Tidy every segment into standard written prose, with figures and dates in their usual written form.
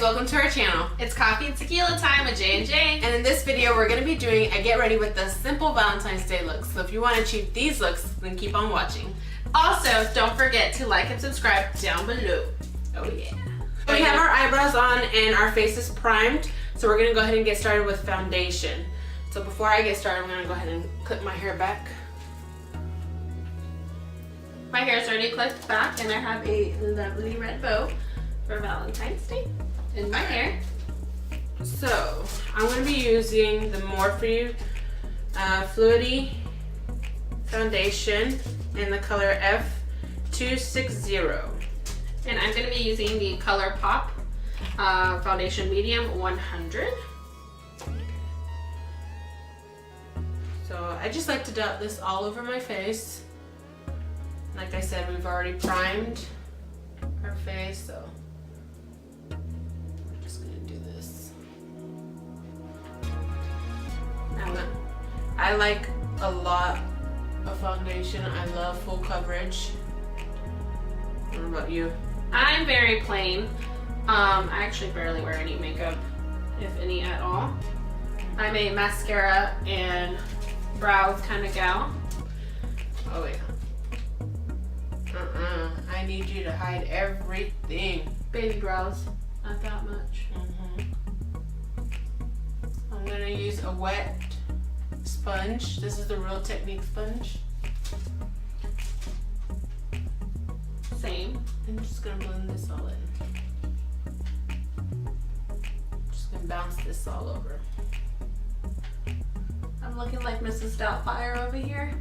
welcome to our channel. It's coffee and tequila time with J&J. And in this video, we're going to be doing a get ready with the simple Valentine's Day looks. So if you want to achieve these looks, then keep on watching. Also, don't forget to like and subscribe down below. Oh yeah. We have our eyebrows on and our face is primed. So we're going to go ahead and get started with foundation. So before I get started, I'm going to go ahead and clip my hair back. My hair is already clipped back and I have a lovely red bow for Valentine's Day in my hair. So I'm going to be using the Morphe Fluidity foundation in the color F260. And I'm going to be using the Color Pop foundation medium 100. So I just like to dot this all over my face. Like I said, we've already primed our face, so I'm just gonna do this. I like a lot of foundation. I love full coverage. What about you? I'm very plain. I actually barely wear any makeup, if any at all. I'm a mascara and brows kind of gal. Oh yeah. I need you to hide everything. Baby brows, not that much. I'm gonna use a wet sponge. This is the Real Technique sponge. Same. I'm just gonna blend this all in. Just gonna bounce this all over. I'm looking like Mrs. Doubtfire over here.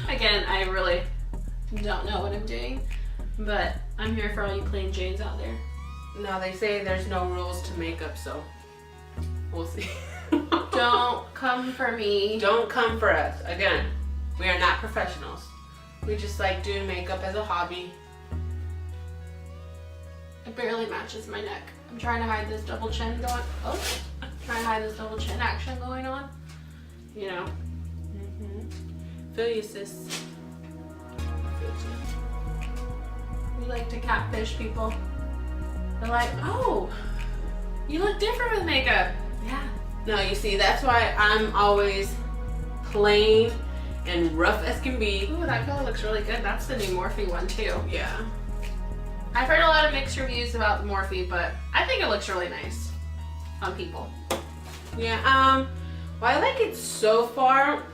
Again, I really don't know what I'm doing, but I'm here for all you plain Janes out there. Now they say there's no rules to makeup, so we'll see. Don't come for me. Don't come for us. Again, we are not professionals. We just like doing makeup as a hobby. It barely matches my neck. I'm trying to hide this double chin going. Oh, trying to hide this double chin action going on. You know. Feel you, sis. We like to catfish people. They're like, oh, you look different with makeup. Yeah. No, you see, that's why I'm always plain and rough as can be. Ooh, that color looks really good. That's the new Morphe one too. Yeah. I've heard a lot of mixed reviews about the Morphe, but I think it looks really nice on people. Yeah, well, I like it so far,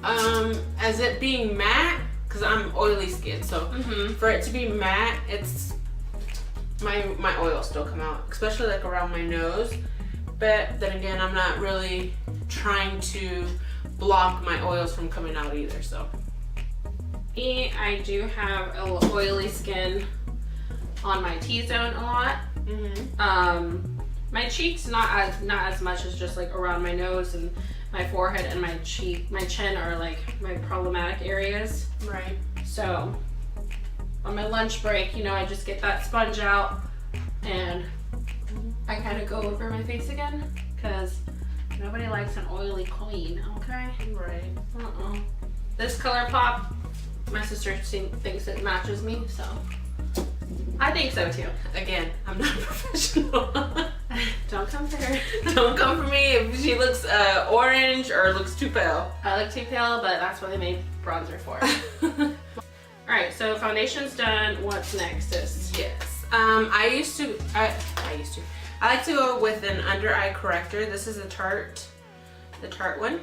as it being matte, because I'm oily skin, so for it to be matte, it's, my oils still come out, especially like around my nose, but then again, I'm not really trying to block my oils from coming out either, so. I do have a little oily skin on my T-zone a lot. My cheeks not as much as just like around my nose, and my forehead and my chin are like my problematic areas. Right. So on my lunch break, you know, I just get that sponge out and I kind of go over my face again, because nobody likes an oily queen, okay? Right. This Color Pop, my sister thinks it matches me, so I think so too. Again, I'm not a professional. Don't come for her. Don't come for me if she looks orange or looks too pale. I look too pale, but that's what they made bronzer for. Alright, so foundation's done. What's next, sis? Yes. I like to go with an under eye corrector. This is the Tarte one.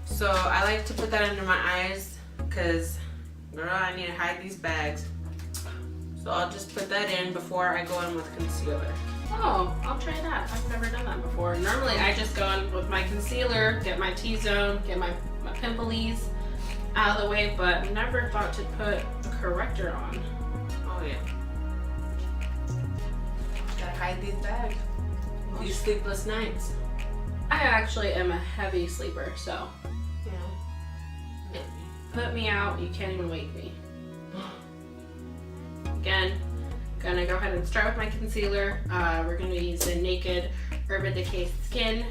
So I like to put that under my eyes because, girl, I need to hide these bags. So I'll just put that in before I go in with concealer. Oh, I'll try that. I've never done that before. Normally I just go in with my concealer, get my T-zone, get my pimples out of the way, but never thought to put a corrector on. Oh yeah. Gotta hide these bags. These sleepless nights. I actually am a heavy sleeper, so yeah. Put me out, you can't even wake me. Again, gonna go ahead and start with my concealer. We're gonna use the Naked Urban Decay Skin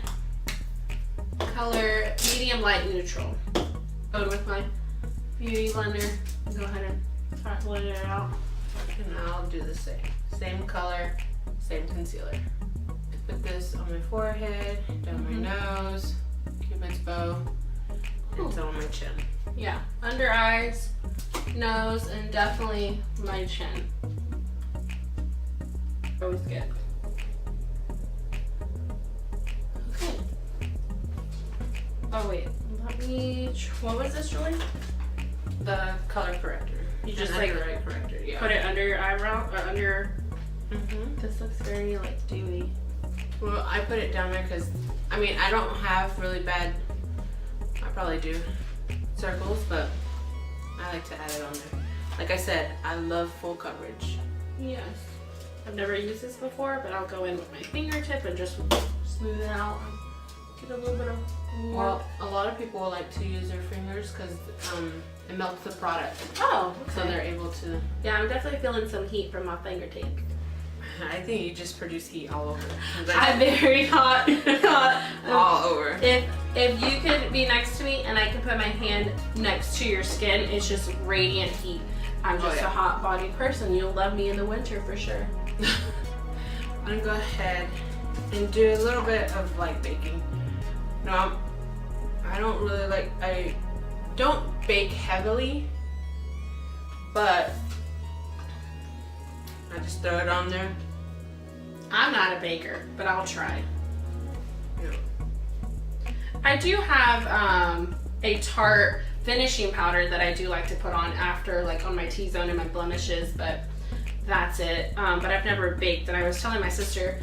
color medium light neutral. Go with my beauty blender. Go ahead and start blending it out. And I'll do the same. Same color, same concealer. Put this on my forehead, down my nose, Cupid's bow, and it's on my chin. Yeah, under eyes, nose, and definitely my chin. Always good. Okay. Oh wait, let me. What was this, Julie? The color corrector. You just An like under eye corrector. Yeah. put it under your eyebrow or under. Mhm. This looks very like dewy. Well, I put it down there because I mean I don't have really bad. I probably do circles, but I like to add it on there. Like I said, I love full coverage. Yes. I've never used this before, but I'll go in with my fingertip and just smooth it out and get a little bit of warmth. Well, a lot of people like to use their fingers because it melts the product, Oh, okay. so they're able to. Yeah, I'm definitely feeling some heat from my fingertip. I think you just produce heat all over. I'm very hot. All over. If you could be next to me and I could put my hand next to your skin, it's just radiant heat. I'm just a hot-bodied person. You'll love me in the winter for sure. I'm gonna go ahead and do a little bit of light baking. No, I don't really like. I don't bake heavily, but I just throw it on there. I'm not a baker, but I'll try. Yeah. I do have a Tarte finishing powder that I do like to put on after, like on my T-zone and my blemishes, but that's it. But I've never baked, and I was telling my sister,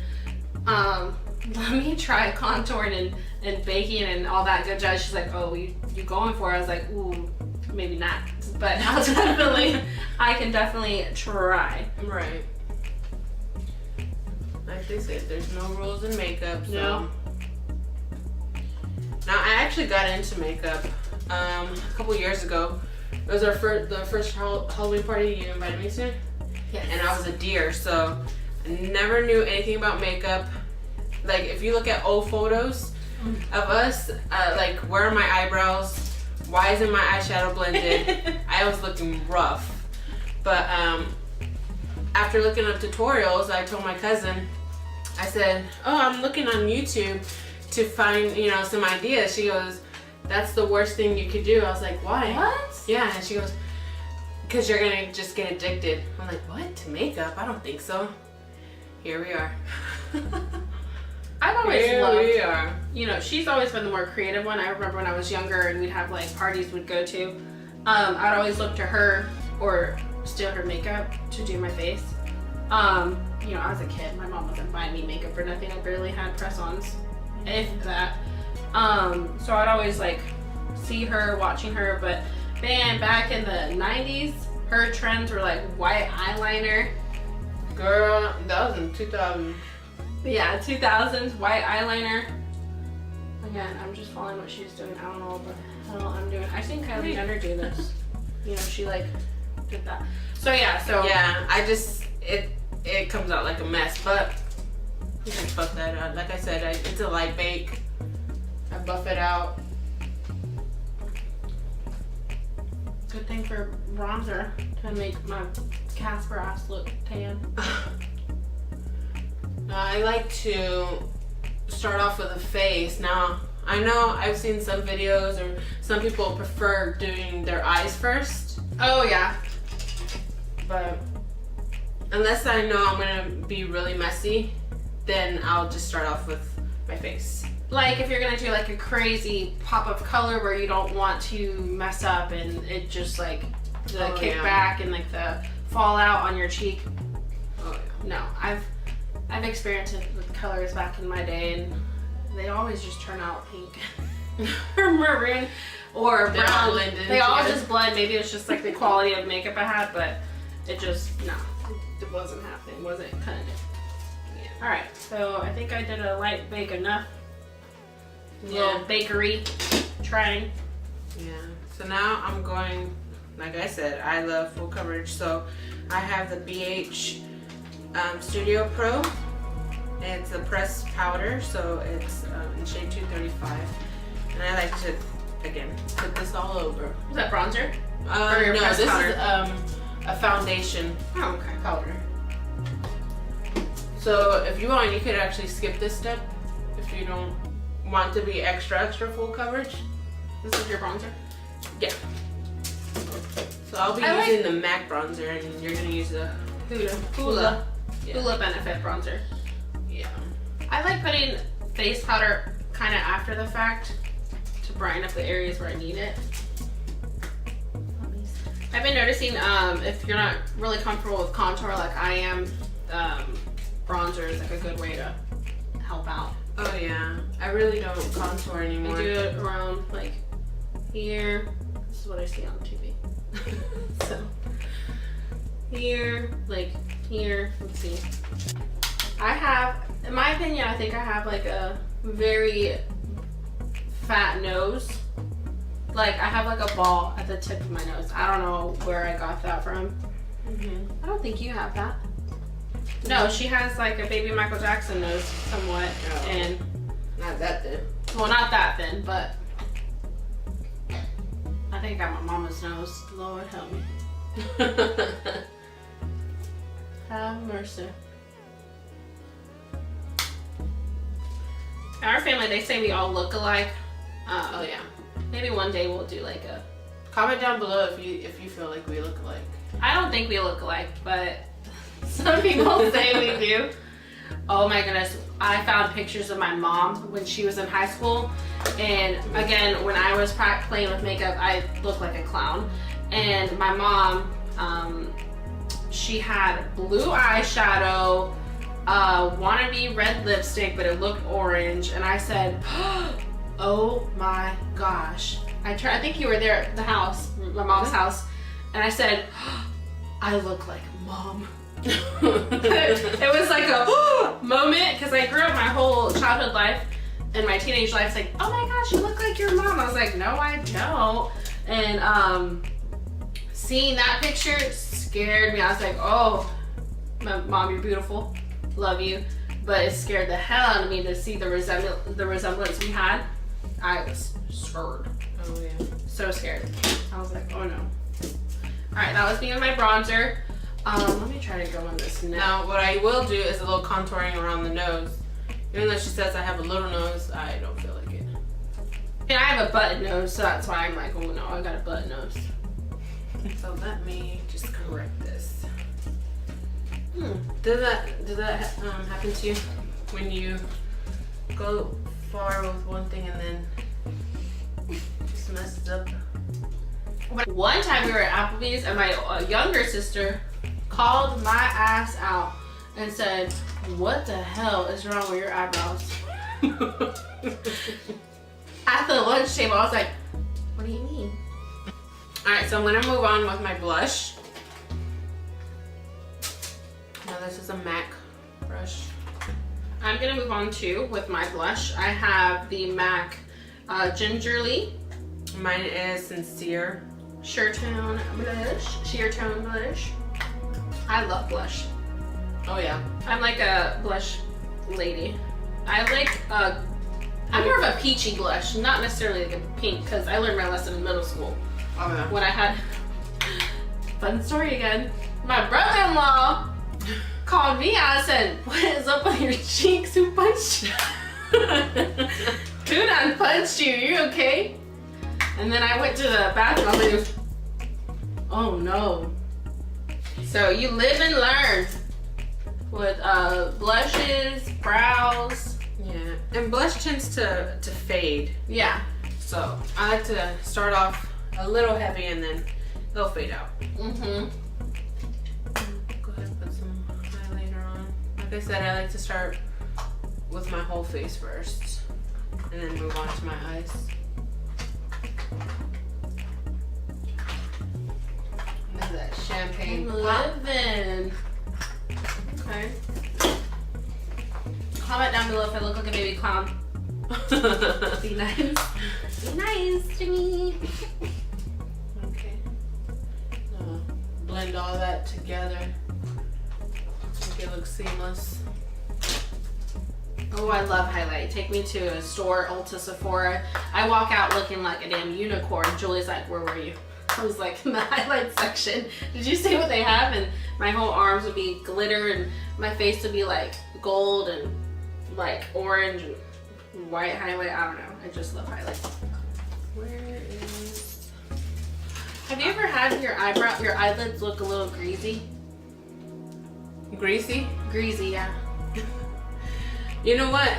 let me try contouring and baking and all that good jazz. She's like, oh, you going for it? I was like, ooh, maybe not. But I can definitely try. Right. Like they said, there's no rules in makeup. So. No. Now I actually got into makeup a couple years ago. It was the first Halloween party you invited me to. Yes. And I was a deer, so I never knew anything about makeup. Like if you look at old photos of us, like where are my eyebrows? Why isn't my eyeshadow blended? I was looking rough. But after looking up tutorials, I told my cousin, I said, oh, I'm looking on YouTube to find, some ideas. She goes, that's the worst thing you could do. I was like, why? What? Yeah, and she goes, because you're gonna just get addicted. I'm like, what? To makeup? I don't think so. Here we are. I've always Here loved, we are. She's always been the more creative one. I remember when I was younger and we'd have like parties we'd go to. I'd always look to her or steal her makeup to do my face. I was a kid. My mom wasn't buying me makeup or nothing. I barely had press-ons, if that. So I'd always like see her, watching her, but man, back in the 90s, her trends were like white eyeliner. Girl, that was in 2000. Yeah, 2000s, white eyeliner. Again, I'm just following what she's doing. I don't know what the hell I'm doing. I've seen Kylie Jenner do this. She like did that. So yeah, I just, it comes out like a mess, but you can buff that out. Like I said, it's a light bake. I buff it out. Good thing for bronzer to make my Casper ass look tan. I like to start off with a face. Now, I know I've seen some videos or some people prefer doing their eyes first. Oh yeah. But unless I know I'm gonna be really messy, then I'll just start off with my face. Like if you're gonna do like a crazy pop of color where you don't want to mess up and it just like the kickback and like the fallout on your cheek. Oh yeah. No, I've experienced it with colors back in my day and they always just turn out pink or maroon or brown. They all just blend. Maybe it's just like the quality of makeup I had, but it just, no, it wasn't happening. It wasn't cutting it. Yeah. Alright, so I think I did a light bake enough. Little bakery trying. Yeah. So now I'm going, like I said, I love full coverage. So I have the BH Studio Pro. It's a pressed powder, so it's in shade 235. And I like to, again, put this all over. Is that bronzer? No, this powder? is a foundation Oh, okay. powder. So if you want, you could actually skip this step if you don't want to be extra full coverage. This is your bronzer? Yeah. So I'll be using the MAC bronzer, and you're gonna use the Hoola Benefit bronzer. Yeah. I like putting face powder kind of after the fact to brighten up the areas where I need it. I've been noticing if you're not really comfortable with contour like I am, bronzer is like a good way to help out. Oh yeah. I really don't contour anymore. I do it around like here. This is what I see on TV. So here, like here. Let's see. I have, in my opinion, I think I have like a very fat nose. Like I have like a ball at the tip of my nose. I don't know where I got that from. I don't think you have that. No, she has like a baby Michael Jackson nose somewhat, and not that thin. Well, not that thin, but I think I got my mama's nose. Lord help me. Have mercy. Our family, they say we all look alike. Oh yeah. Maybe one day we'll do like a. Comment down below if you feel like we look alike. I don't think we look alike, but some people say we do. Oh my goodness. I found pictures of my mom when she was in high school. And again, when I was playing with makeup, I looked like a clown. And my mom, she had blue eyeshadow, wannabe red lipstick, but it looked orange. And I said, oh my gosh. I think you were there at the house, my mom's house. And I said, I look like mom. It was like a moment because I grew up my whole childhood life and my teenage life. It's like, oh my gosh, you look like your mom. I was like, no, I don't. And seeing that picture scared me. I was like, oh, mom, you're beautiful, love you. But it scared the hell out of me to see the resemblance we had. I was scared. Oh yeah. So scared. I was like, oh no. All right, that was me with my bronzer. Let me try to go on this neck. Now, what I will do is a little contouring around the nose. Even though she says I have a little nose, I don't feel like it. And I have a button nose, so that's why I'm like, oh no, I got a button nose. So let me just correct this. Does that happen to you when you go far with one thing and then just mess it up? One time we were at Applebee's and my younger sister called my ass out and said, what the hell is wrong with your eyebrows? At the lunch table, I was like, what do you mean? Alright, so I'm gonna move on with my blush. Now this is a MAC brush. I'm gonna move on too with my blush. I have the MAC Gingerly. Mine is Sincere. Sheer Tone Blush. I love blush. Oh yeah. I'm like a blush lady. I like, I'm more of a peachy blush, not necessarily like a pink, because I learned my lesson in middle school. Oh yeah. When I had, fun story again, my brother-in-law called me out and said, what is up with your cheeks? Who punched you? Who done punched you? You okay? And then I went to the bathroom. I was like, oh no. So you live and learn with blushes, brows. Yeah, and blush tends to fade. Yeah. So I like to start off a little heavy and then they'll fade out. Mm-hmm. Go ahead and put some highlighter on. Like I said, I like to start with my whole face first and then move on to my eyes. Look at that champagne pop. Living. Okay. Comment down below if I look like a baby clown. Be nice. Be nice to me. Okay. Blend all that together. Make it look seamless. Oh, I love highlight. Take me to a store, Ulta, Sephora. I walk out looking like a damn unicorn. Julie's like, where were you? I was like in the highlight section. Did you see what they have? And my whole arms would be glitter and my face would be like gold and like orange and white highlight. I don't know. I just love highlights. Where is... Have you ever had your eyelids look a little greasy? Greasy? Greasy, yeah. You know what?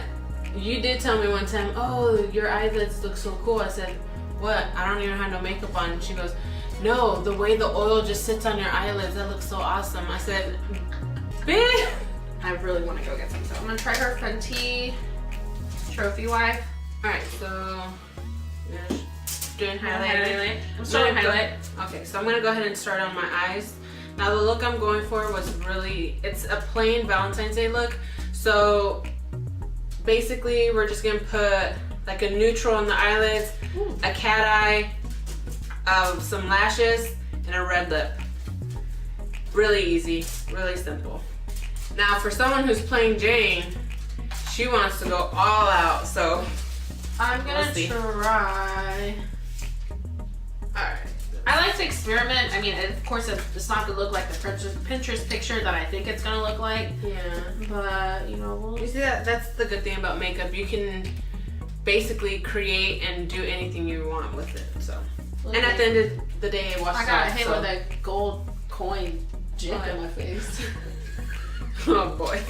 You did tell me one time, oh, your eyelids look so cool. I said, what? I don't even have no makeup on. And she goes, no, the way the oil just sits on your eyelids, that looks so awesome. I said, bitch. I really want to go get some. So I'm going to try her Fenty Trophy Wife. Alright, so you're doing highlight. I'm starting highlight. Okay, so I'm going to go ahead and start on my eyes. Now the look I'm going for was really, it's a plain Valentine's Day look. So basically we're just going to put like a neutral on the eyelids, a cat eye, some lashes, and a red lip. Really easy, really simple. Now for someone who's playing Jane, she wants to go all out, so I'm gonna try. Alright. I like to experiment. I mean, of course, it's not gonna look like the Pinterest picture that I think it's gonna look like. Yeah. But, you know, you see that's the good thing about makeup. You can basically create and do anything you want with it. So. And at the end of the day, I got hit with a gold coin jig on my face. Oh boy.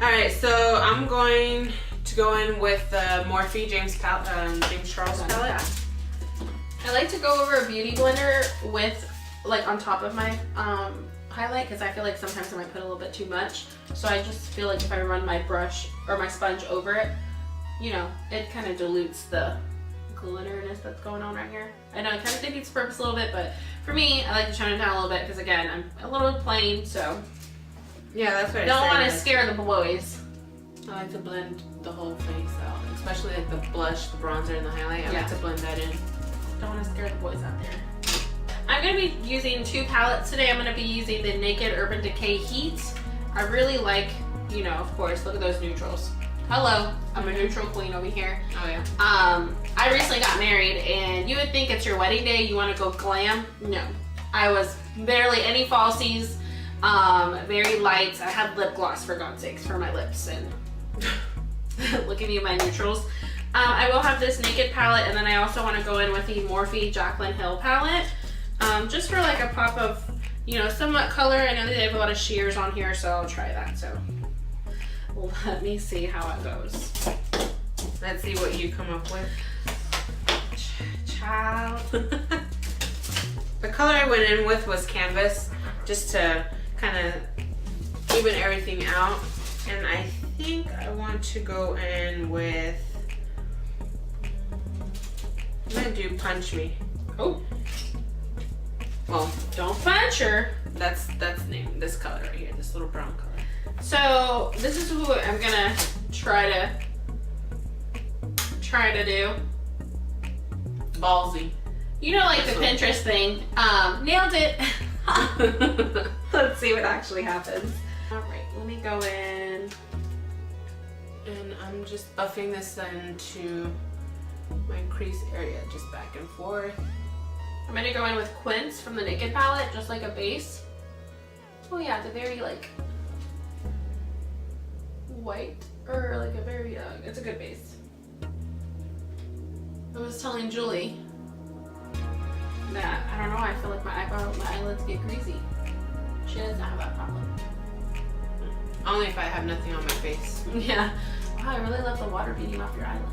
Alright, so I'm going to go in with the Morphe James Charles palette. I like to go over a beauty blender with, like, on top of my highlight, because I feel like sometimes I might put a little bit too much. So I just feel like if I run my brush or my sponge over it, you know, it kind of dilutes the glitteriness that's going on right here. I know it kind of defeats the purpose a little bit, but for me, I like to tone it down a little bit because, again, I'm a little bit plain, so yeah, that's what I don't want to scare the boys. I like to blend the whole face out, especially like the blush, the bronzer, and the highlight. I like to blend that in. Don't want to scare the boys out there. I'm going to be using two palettes today. I'm going to be using the Naked Urban Decay Heat. I really like, you know, of course, look at those neutrals. Hello, I'm a neutral queen over here. Oh yeah. I recently got married, and you would think it's your wedding day, you want to go glam. No, I was barely any falsies, very light. I had lip gloss, for God's sakes, for my lips, and look at me, my neutrals. I will have this Naked palette, and then I also want to go in with the Morphe Jaclyn Hill palette, just for like a pop of, you know, somewhat color. I know they have a lot of sheers on here, so I'll try that. So let me see how it goes. Let's see what you come up with. Child. The color I went in with was Canvas, just to kind of even everything out. And I think I want to go in with, I'm gonna do Punch Me. Oh. Well, Don't punch her. that's name, this color right here, this little brown color. So this is what I'm gonna try to do. Ballsy. You know, like the Pinterest thing. Nailed it. Let's see what actually happens. All right, let me go in. And I'm just buffing this into my crease area, just back and forth. I'm gonna go in with Quince from the Naked palette, just like a base. Oh yeah, the very like white, or like a very, it's a good base. I was telling Julie that, I don't know, I feel like my eyelids get greasy. She doesn't have that problem. Only if I have nothing on my face. Yeah. Wow, I really love the water beating off your eyelids.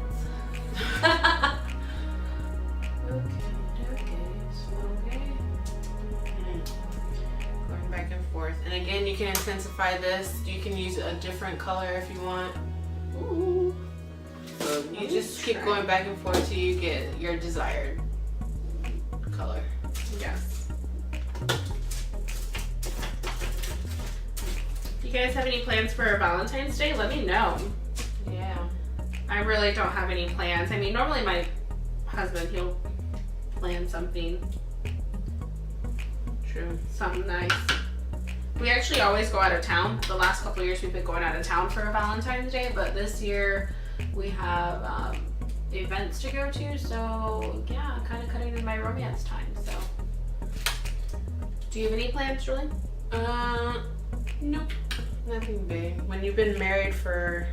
Going back and forth. And again, you can intensify this. You can use a different color if you want. Ooh. So you just keep going back and forth till you get your desired color. Yes. You guys have any plans for Valentine's Day? Let me know. Yeah. I really don't have any plans. I mean, normally my husband, he'll plan something True. Something nice. We actually always go out of town. The last couple of years we've been going out of town for a Valentine's Day, but this year we have events to go to, so yeah, kind of cutting in my romance time. So, do you have any plans, Julie? Nope, nothing big. When you've been married for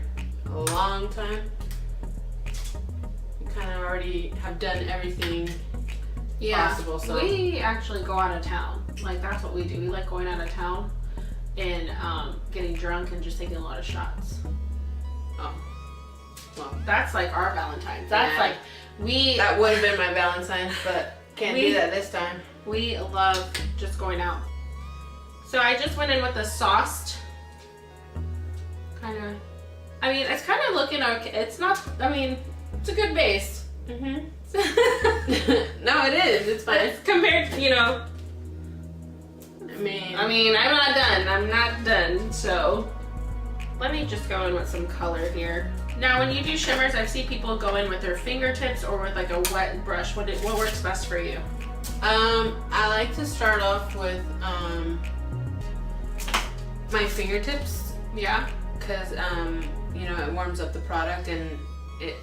a long time, you kind of already have done everything possible. So we actually go out of town. Like, that's what we do. We like going out of town and getting drunk and just taking a lot of shots. Oh, well, that's like our Valentine's. That's like that would have been my Valentine's, but can't do that this time. We love just going out. So I just went in with the sauced kind of. I mean, it's kind of looking okay. It's not. I mean, it's a good base. Mhm. No, it is. It's fine. It's compared to, you know. I mean, I'm not done. I'm not done. So let me just go in with some color here. Now, when you do shimmers, I see people go in with their fingertips or with like a wet brush. What works best for you? I like to start off with my fingertips. Yeah. Because you know, it warms up the product and it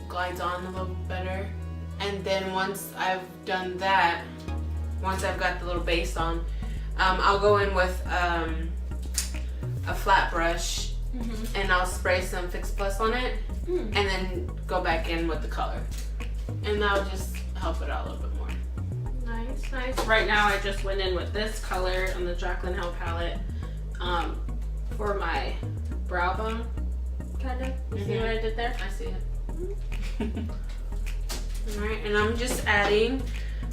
glides on a little better. And then once I've done that, once I've got the little base on, I'll go in with a flat brush and I'll spray some Fix Plus on it and then go back in with the color. And that'll just help it out a little bit more. Nice, nice. Right now I just went in with this color on the Jaclyn Hill palette for my brow bone, kind of. You see what I did there? I see it. Alright, and I'm just adding,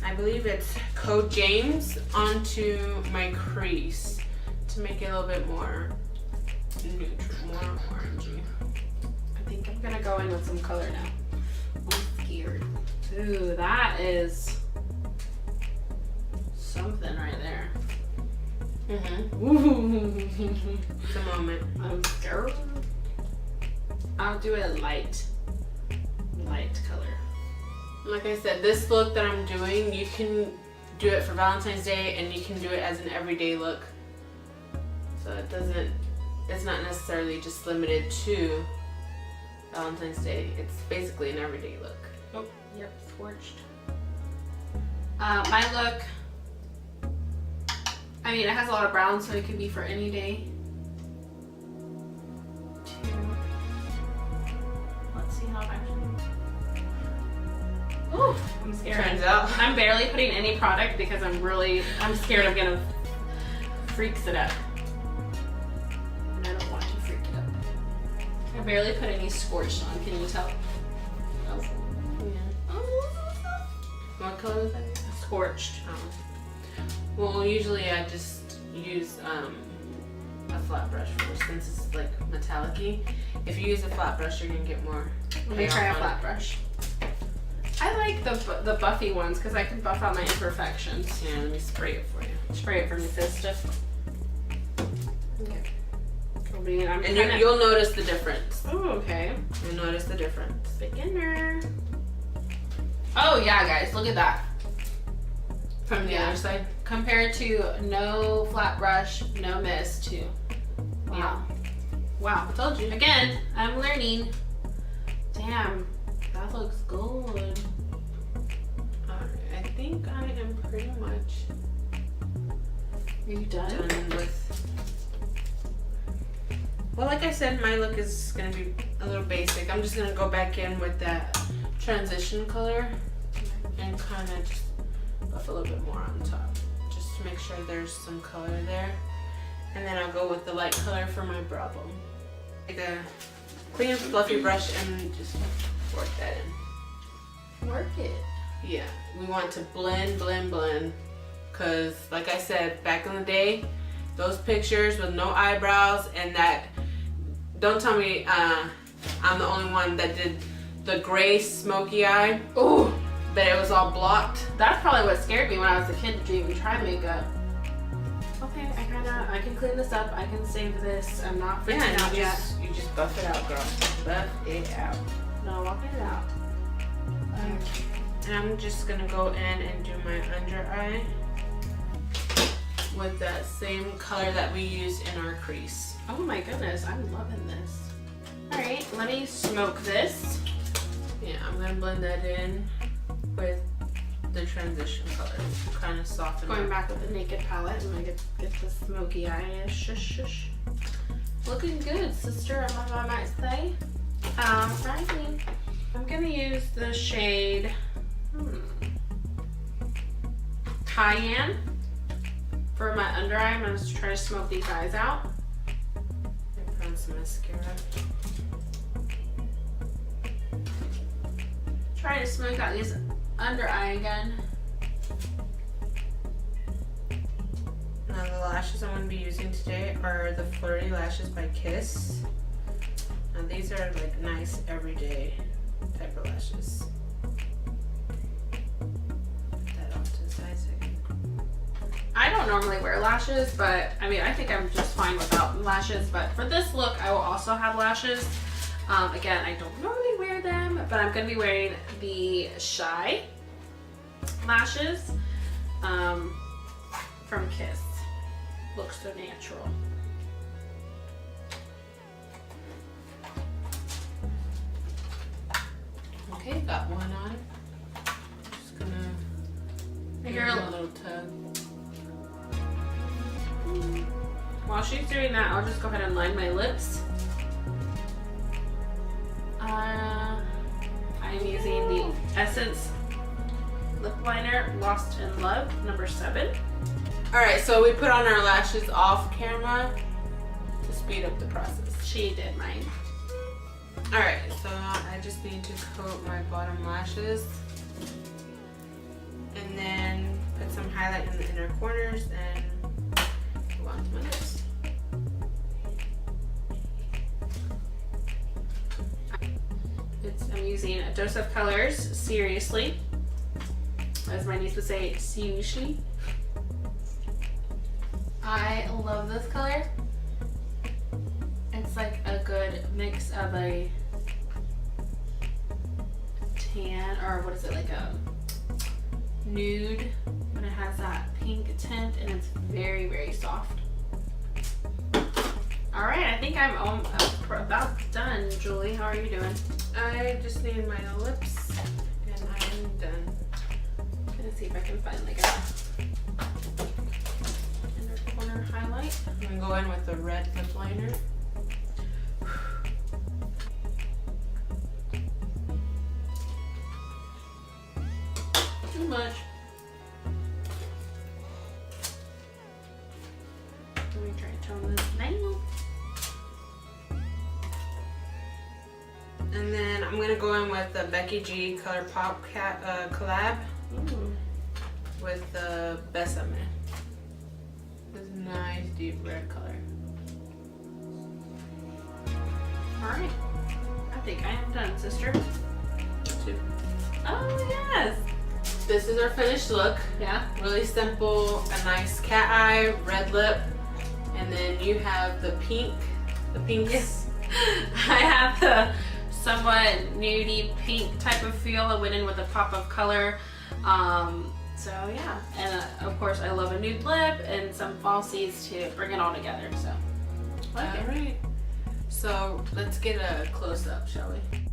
I believe it's Code James onto my crease to make it a little bit more neutral, more orangey. I think I'm gonna go in with some color now. I'm scared. Ooh, that is something right there. Ooh. It's a moment. I'm scared. I'll do a light color. Like I said, this look that I'm doing, you can do it for Valentine's Day and you can do it as an everyday look. So it's not necessarily just limited to Valentine's Day. It's basically an everyday look. Oh, yep, scorched. My look, I mean, it has a lot of brown, so it could be for any day. Let's see how it actually. Ooh, I'm scared. Turns out. I'm barely putting any product because I'm scared I'm gonna freaks it up. And I don't want to freak it up. I barely put any scorched on, can you tell? Oh. Yeah. What color is that? Scorched. Well, usually I just use a flat brush first since it's like metallic-y. If you use a flat brush, you're gonna get more. Let me try a flat brush. I like the buffy ones because I can buff out my imperfections. Yeah, let me spray it for you. Spray it for me, sister. Okay. And you'll notice the difference. Oh, okay. You'll notice the difference. Beginner. Oh yeah, guys, look at that. From the other side? Compared to no flat brush, no mist to, wow. Yeah. Wow, told you. Again, I'm learning. Damn, that looks good. I think I am pretty much Are you done? done with. Well, like I said, my look is gonna be a little basic. I'm just gonna go back in with that transition color and kind of just buff a little bit more on top, just to make sure there's some color there. And then I'll go with the light color for my brow bone. Take a clean fluffy brush and just work that in. Work it. Yeah, we want to blend, blend, blend. Cause like I said, back in the day, those pictures with no eyebrows and that, don't tell me I'm the only one that did the gray smoky eye. Ooh. But it was all blocked. That's probably what scared me when I was a kid to even try makeup. Okay, I can clean this up. I can save this. I'm not freaking out yet. You just buff it out, girl. Buff it out. No, walk it out. Okay. And I'm just gonna go in and do my under eye with that same color that we used in our crease. Oh my goodness, I'm loving this. Alright, let me smoke this. Yeah, I'm gonna blend that in with the transition color. Kind of soften Going it. back with the Naked palette. I'm gonna get the smoky eye. Shush. Looking good, sister, I might say. Alrighty. I'm gonna use the shade Cayenne for my under eye. I'm gonna try to smoke these eyes out. And put on some mascara. Try to smoke out these under eye again. Now the lashes I'm going to be using today are the Flirty Lashes by Kiss. Now these are like nice everyday type of lashes. Put that off to the side so I can... I don't normally wear lashes, but I mean, I think I'm just fine without lashes. But for this look, I will also have lashes. Again, I don't normally wear them, but I'm going to be wearing the Shy lashes from Kiss. Looks so natural. Okay, got one on. Just gonna give it a little tug. While she's doing that, I'll just go ahead and line my lips. I'm using the Essence lip liner Lost in Love #7. Alright, so we put on our lashes off camera to speed up the process. She did mine. Alright, so I just need to coat my bottom lashes and then put some highlight in the inner corners and go on to my lips. I'm using a Dose of Colors Seriously. As my niece would say, seriously. I love this color. It's like a good mix of a tan, or what is it, like a nude, but it has that pink tint and it's very, very soft. Alright, I think I'm about done, Julie. How are you doing? I just need my lips and I'm done. I'm gonna see if I can find like a inner corner highlight. I'm gonna go in with the red lip liner. Too much. Let me try to tone this down. And then I'm gonna go in with the Becky G Color Pop collab with the Besame. This nice deep red color. Alright. I think I am done, sister. Two. Oh, yes. This is our finished look. Yeah. Really simple, a nice cat eye, red lip, and then you have the pink. The pink. Yes. I have the somewhat nudie pink type of feel. I went in with a pop of color. So yeah, and of course I love a nude lip and some falsies to bring it all together. So, All right. So let's get a close up, shall we?